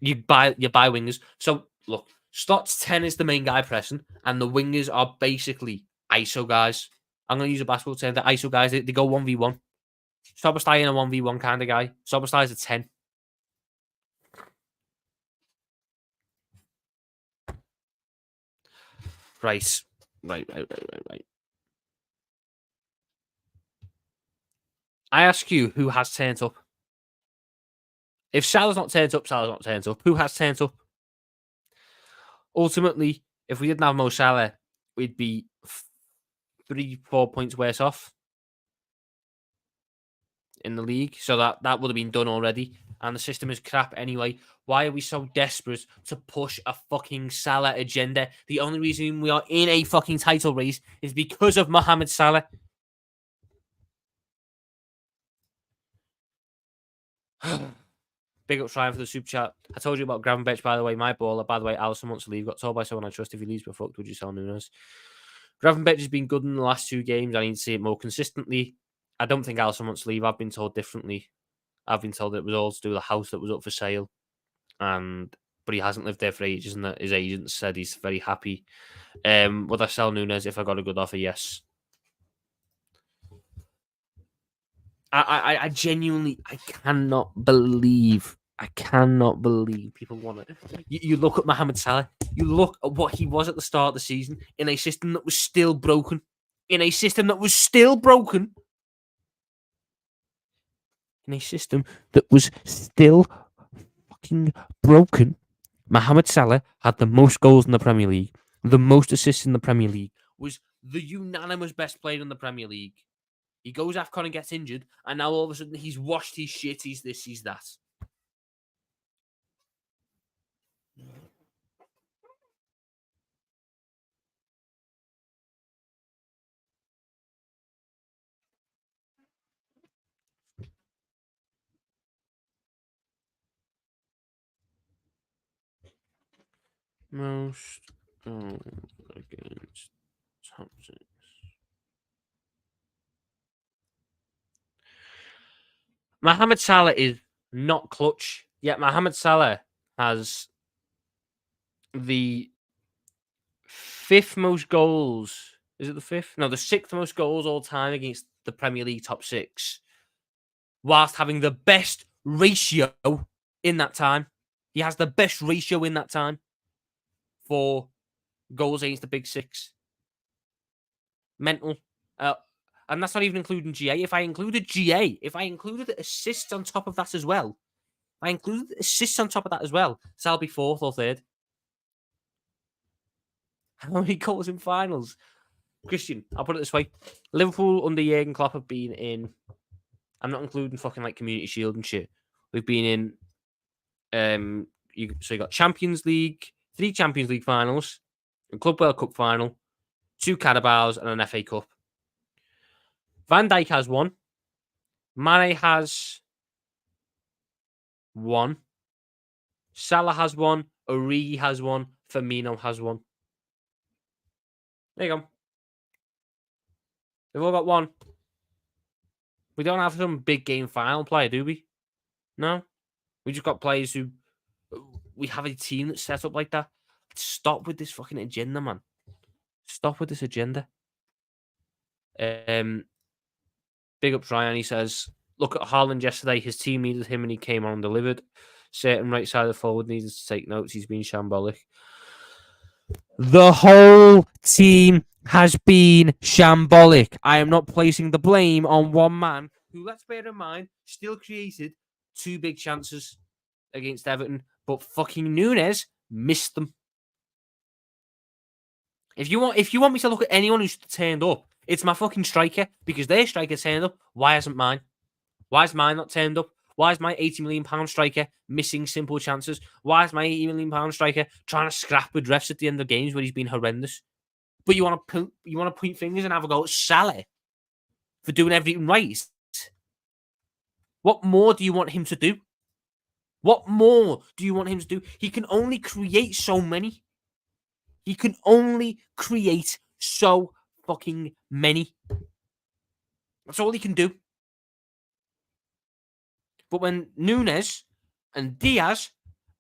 You buy wingers. So look, Slot's 10 is the main guy pressing, and the wingers are basically ISO guys. I'm going to use a basketball term. The ISO guys, they go 1v1. Szoboszlai in a 1v1 kind of guy. Szoboszlai is a 10. Right. I ask you, who has turned up? If Salah's not turned up, Salah's not turned up. Who has turned up? Ultimately, if we didn't have Mo Salah, we'd be 3-4 points worse off in the league. So that would have been done already. And the system is crap anyway. Why are we so desperate to push a fucking Salah agenda? The only reason we are in a fucking title race is because of Mohamed Salah. Big up trying for the super chat. I told you about Gravenberch, by the way. My baller, by the way, Alisson wants to leave. Got told by someone I trust if he leaves, but fucked, would you sell Nunes? Gravenberch has been good in the last 2 games. I need to see it more consistently. I don't think Alisson wants to leave. I've been told differently. I've been told it was all to do with the house that was up for sale. But he hasn't lived there for ages, and his agent said he's very happy. Would I sell Nunes if I got a good offer? Yes. I genuinely, I cannot believe people want it. You look at Mohamed Salah, you look at what he was at the start of the season in a system that was still broken. In a system that was still broken. Fucking broken. Mohamed Salah had the most goals in the Premier League, the most assists in the Premier League, was the unanimous best player in the Premier League. He goes AFCON and gets injured, and now all of a sudden he's washed his shit, he's this, he's that. Most goals against top six. Mohamed Salah is not clutch, yet Mohamed Salah has the 5th most goals. Is it the 5th? No, the 6th most goals all time against the Premier League top 6, whilst having the best ratio in that time. He has the best ratio in that time for goals against the big 6. Mental. And that's not even including GA. If I included assists on top of that as well, so I'll be 4th or 3rd. How many goals in finals? Christian, I'll put it this way. Liverpool under Jurgen Klopp have been in, I'm not including fucking like Community Shield and shit. We've been in, so you got Champions League, 3 Champions League finals, a Club World Cup final, 2 Carabaos, and an FA Cup. Van Dijk has 1. Mane has 1. Salah has 1. Origi has 1. Firmino has 1. There you go. They've all got 1. We don't have some big game final player, do we? No. We just got players who... We have a team that's set up like that. Stop with this fucking agenda, man. Stop with this agenda. Big up Ryan. He says, look at Haaland yesterday. His team needed him and he came on and delivered. Certain right side of the forward needed to take notes. He's been shambolic. The whole team has been shambolic. I am not placing the blame on one man who, let's bear in mind, still created 2 big chances against Everton, but fucking Nunes missed them. If you want me to look at anyone who's turned up, it's my fucking striker, because their striker turned up. Why hasn't mine? Why is mine not turned up? Why is my £80 million striker missing simple chances? Why is my £80 million striker trying to scrap with refs at the end of games where he's been horrendous? But you want to point fingers and have a go at Salah for doing everything right. What more do you want him to do? What more do you want him to do? He can only create so many. He can only create so fucking many. That's all he can do. But when Nunes and Diaz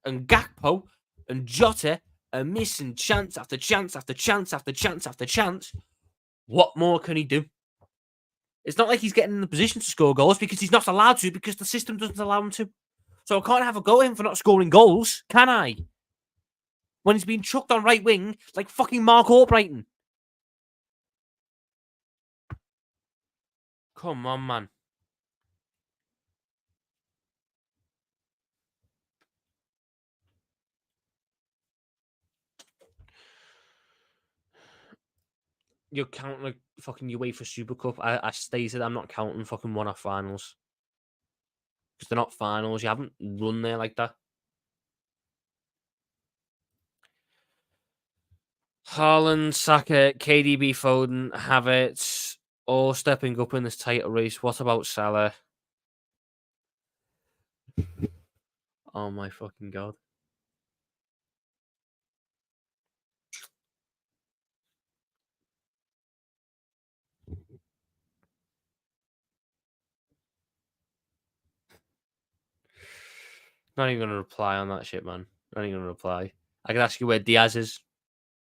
and Gakpo and Jota are missing chance after chance after chance after chance after chance, what more can he do? It's not like he's getting in the position to score goals because he's not allowed to, because the system doesn't allow him to. So I can't have a go at him for not scoring goals, can I? When he's being chucked on right wing like fucking Mark Albrighton. Come on, man. You're counting like fucking UEFA Super Cup. I stated I'm not counting fucking one-off finals because they're not finals. You haven't run there like that. Haaland, Saka, KDB, Foden, Havertz, all stepping up in this title race. What about Salah? Oh my fucking god. Not even gonna reply on that shit, man. Not even gonna reply. I can ask you where Diaz is.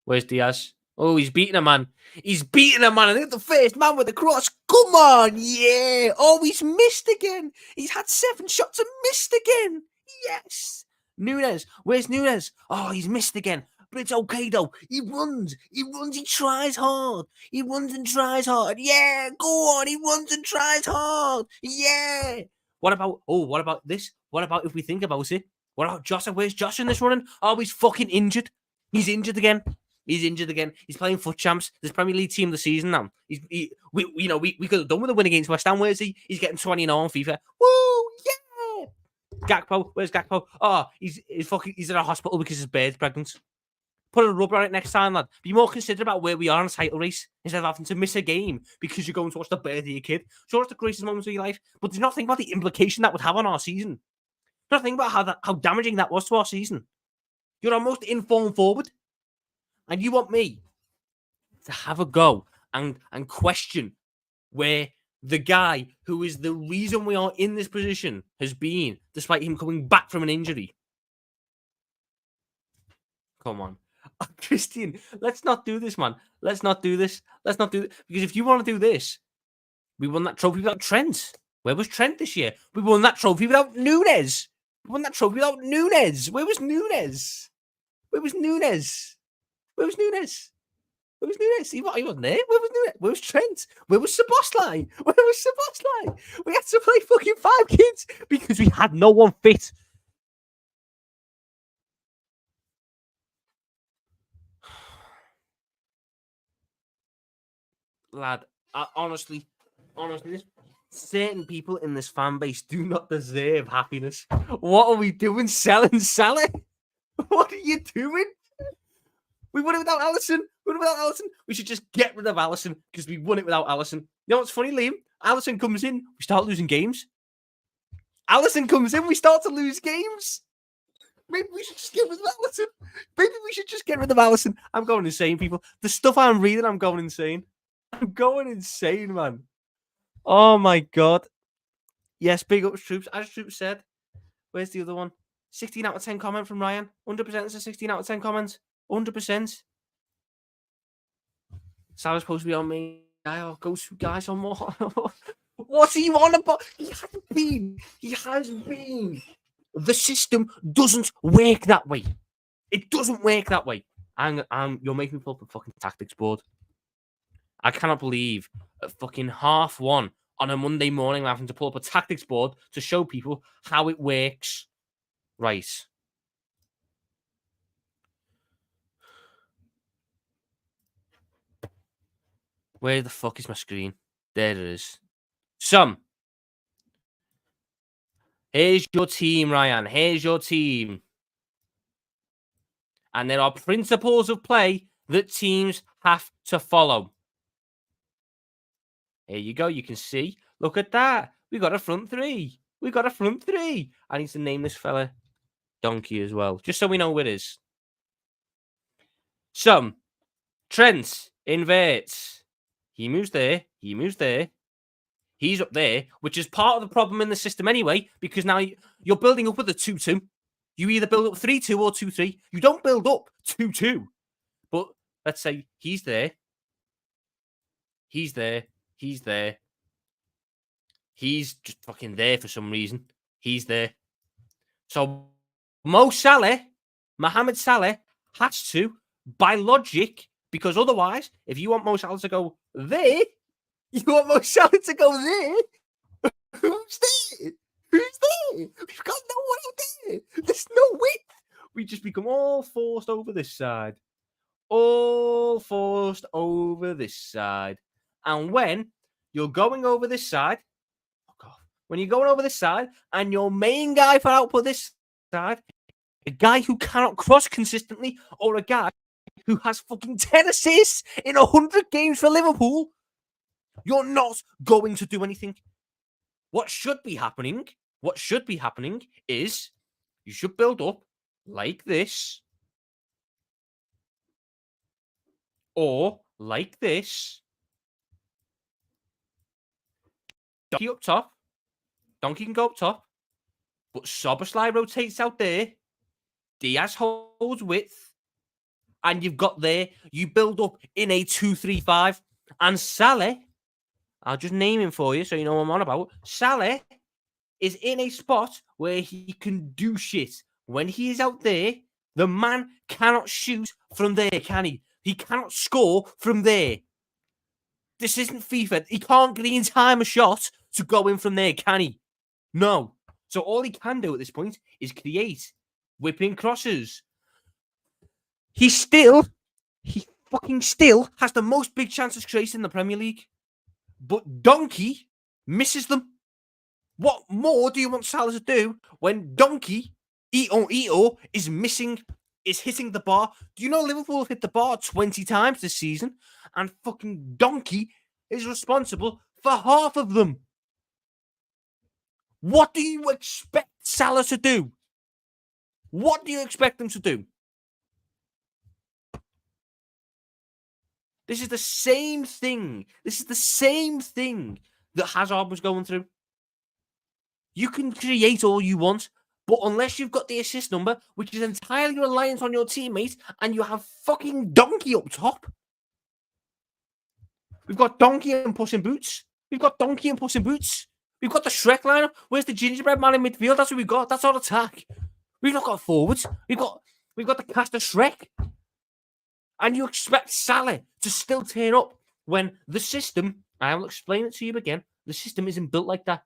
Where's Diaz? Oh, he's beating a man. He's beating a man. I think the first man with the cross. Come on, yeah. Oh, he's missed again. He's had 7 shots and missed again. Yes. Nunes. Where's Nunes? Oh, he's missed again. But it's okay though. He runs. He runs. He tries hard. He runs and tries hard. Yeah. Go on. He runs and tries hard. Yeah. What about this? What about if we think about it? What about Josh? Where's Josh in this running? Oh, he's fucking injured. He's injured again. He's injured again. He's playing foot champs. This Premier League team of the season now. We could have done with a win against West Ham. Where is he? He's getting 20 on FIFA. Woo! Yeah! Gakpo. Where's Gakpo? Oh, he's in a hospital because his bird's pregnant. Put a rubber on it next time, lad. Be more considerate about where we are in the title race instead of having to miss a game because you're going to watch the birth of your kid. Sure, it's the greatest moments of your life, but do not think about the implication that would have on our season. Do not think about how damaging that was to our season. You're our most informed forward. And you want me to have a go and question where the guy who is the reason we are in this position has been, despite him coming back from an injury. Come on. Christian, let's not do this, man. Let's not do this. Because if you want to do this, we won that trophy without Trent. Where was Trent this year? We won that trophy without Nunes. We won that trophy without Nunes. Where was Nunes? Where was Nunes? Where was Nunes? Where was Nunes? He wasn't there. Where was Nunes? Where was Trent? Where was Szoboszlai? Where was Szoboszlai? We had to play fucking 5 kids because we had no one fit. Lad, honestly, certain people in this fan base do not deserve happiness. What are we doing? Selling Salah? What are you doing? We won it without Alisson. We should just get rid of Alisson because we won it without Alisson. You know what's funny, Liam? Alisson comes in, we start losing games. Alisson comes in, we start to lose games. Maybe we should just get rid of Alisson. I'm going insane, people. The stuff I'm reading, I'm going insane. Man. Oh my god. Yes, big ups, Troops. As Troops said, where's the other one? 16 out of 10 comment from Ryan. 100% is a 16 out of 10 comments. 100%. Salah's supposed to be on me. Go to guys on more. What's he on about? He hasn't been. The system doesn't work that way. It doesn't work that way. You're making me pull up the fucking tactics board. I cannot believe at fucking 1:30 on a Monday morning I'm having to pull up a tactics board to show people how it works. Right. Where the fuck is my screen? There it is. Here's your team, Ryan. Here's your team. And there are principles of play that teams have to follow. Here you go. You can see. Look at that. We got a front three. I need to name this fella Donkey as well, just so we know where it is. Trent inverts. He moves there. He's up there, which is part of the problem in the system anyway, because now you're building up with a 2-2. You either build up 3-2 or 2-3. You don't build up 2-2. But let's say he's there. He's just fucking there for some reason. He's there. So Mohamed Salah has to, by logic, because otherwise, if you want Mo Salah to go there, Who's there? We've got no one out there. There's no width. We just become all forced over this side. all forced over this side. And when you're going over this side, when you're going over this side, and your main guy for output this side, a guy who cannot cross consistently, or a guy who has fucking 10 assists in 100 games for Liverpool, you're not going to do anything. What should be happening is you should build up like this, or like this. Donkey up top. Donkey can go up top, but Soboslai rotates out there. Diaz holds width, and you've got there. You build up in a 2-3-5, and Salah, I'll just name him for you so you know what I'm on about. Salah is in a spot where he can do shit. When he is out there, the man cannot shoot from there, can he? He cannot score from there. This isn't FIFA. He can't green time a shot to go in from there, can he? No. So all he can do at this point is create whipping crosses. He fucking still has the most big chances created in the Premier League. But Donkey misses them. What more do you want Salah to do when Donkey, Ito, is hitting the bar? Do you know Liverpool have hit the bar 20 times this season? And fucking Donkey is responsible for half of them. What do you expect Salah to do? What do you expect him to do? This is the same thing. That Hazard was going through. You can create all you want, but unless you've got the assist number, which is entirely reliant on your teammates, and you have fucking Donkey up top. We've got Donkey and Puss in Boots. We've got the Shrek lineup. Where's the gingerbread man in midfield? That's what we've got. That's our attack. We've not got forwards. We've got the cast of Shrek. And you expect Salah to still turn up when the system, I will explain it to you again, the system isn't built like that.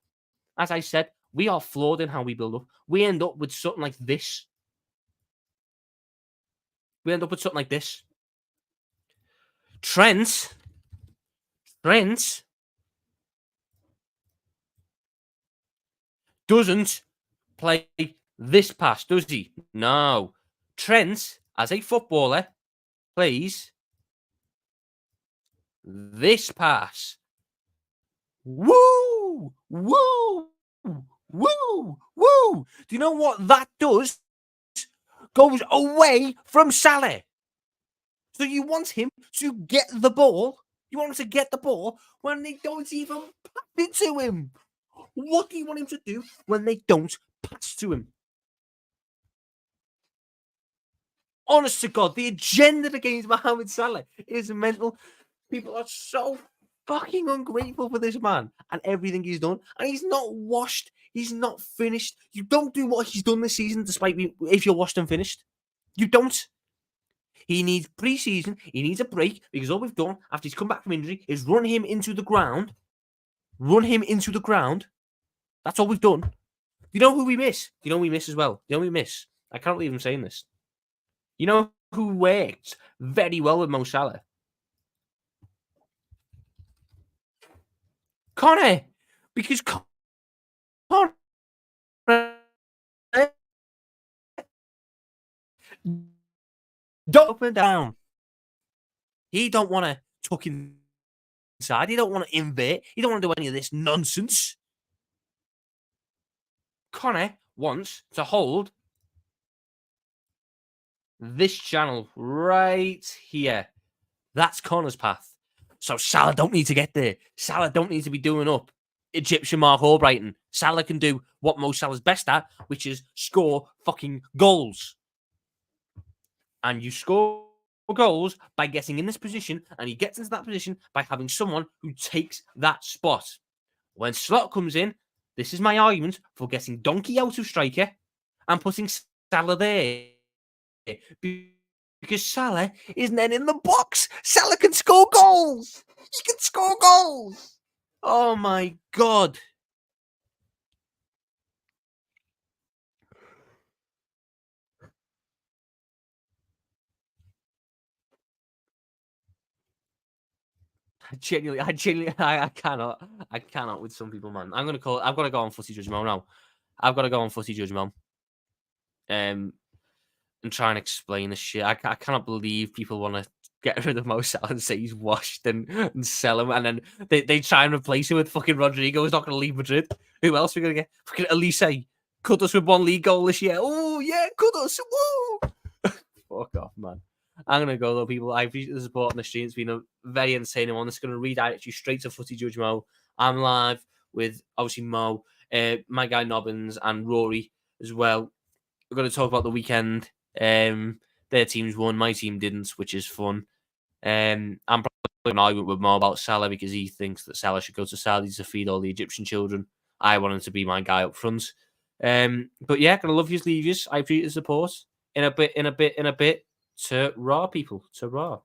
As I said, we are flawed in how we build up. We end up with something like this. Trent doesn't play this pass, does he? No. Trent, as a footballer, plays this pass. Woo! Woo! Woo! Woo! Do you know what that does? Goes away from Salah. So you want him to get the ball. You want him to get the ball when they don't even pass it to him. What do you want him to do when they don't pass to him? Honest to God, the agenda against Mohamed Salah is mental. People are so fucking ungrateful for this man and everything he's done. And he's not washed. He's not finished. You don't do what he's done this season, despite if you're washed and finished. You don't. He needs pre-season. He needs a break because all we've done after he's come back from injury is run him into the ground. That's all we've done. You know who we miss? You know who we miss as well? You know who we miss? I can't believe I'm saying this. You know who worked very well with Mo Salah? Connor. Because Connor don't up and down. He don't want to tuck inside. He don't want to invert. He don't want to do any of this nonsense. Connor wants to hold this channel right here. That's Connor's path. So Salah don't need to get there. Salah don't need to be doing up Egyptian Mark Albrighton. Salah can do what Mo Salah's best at, which is score fucking goals. And you score goals by getting in this position, and he gets into that position by having someone who takes that spot. When Slot comes in, this is my argument for getting Donkey out of striker and putting Salah there. Because Salah isn't then in the box. Salah can score goals. He can score goals. Oh my God. I cannot with some people, man. I've got to go on Footy Judge Mo now. I've got to go on Footy Judge Mo. Um, and try and explain this shit. I cannot believe people want to get rid of Mo Salah and say he's washed and sell him, and then they try and replace him with fucking Rodrigo. Who's not going to leave Madrid. Who else are we going to get? Fucking Elise. Cut us with 1 league goal this year. Oh yeah, cut us. Woo! Fuck off, man. I'm gonna go though, people. I appreciate the support on the stream. It's been a very entertaining one. It's gonna redirect you straight to Footy Judge Mo. I'm live with obviously Mo, my guy Nobbins, and Rory as well. We're going to talk about the weekend. Their teams won, my team didn't, which is fun. I'm probably going to argue with Mo about Salah because he thinks that Salah should go to Saudi to feed all the Egyptian children. I want him to be my guy up front. But yeah, gonna love yous, leave yous. I appreciate the support. In a bit. To raw people. To raw.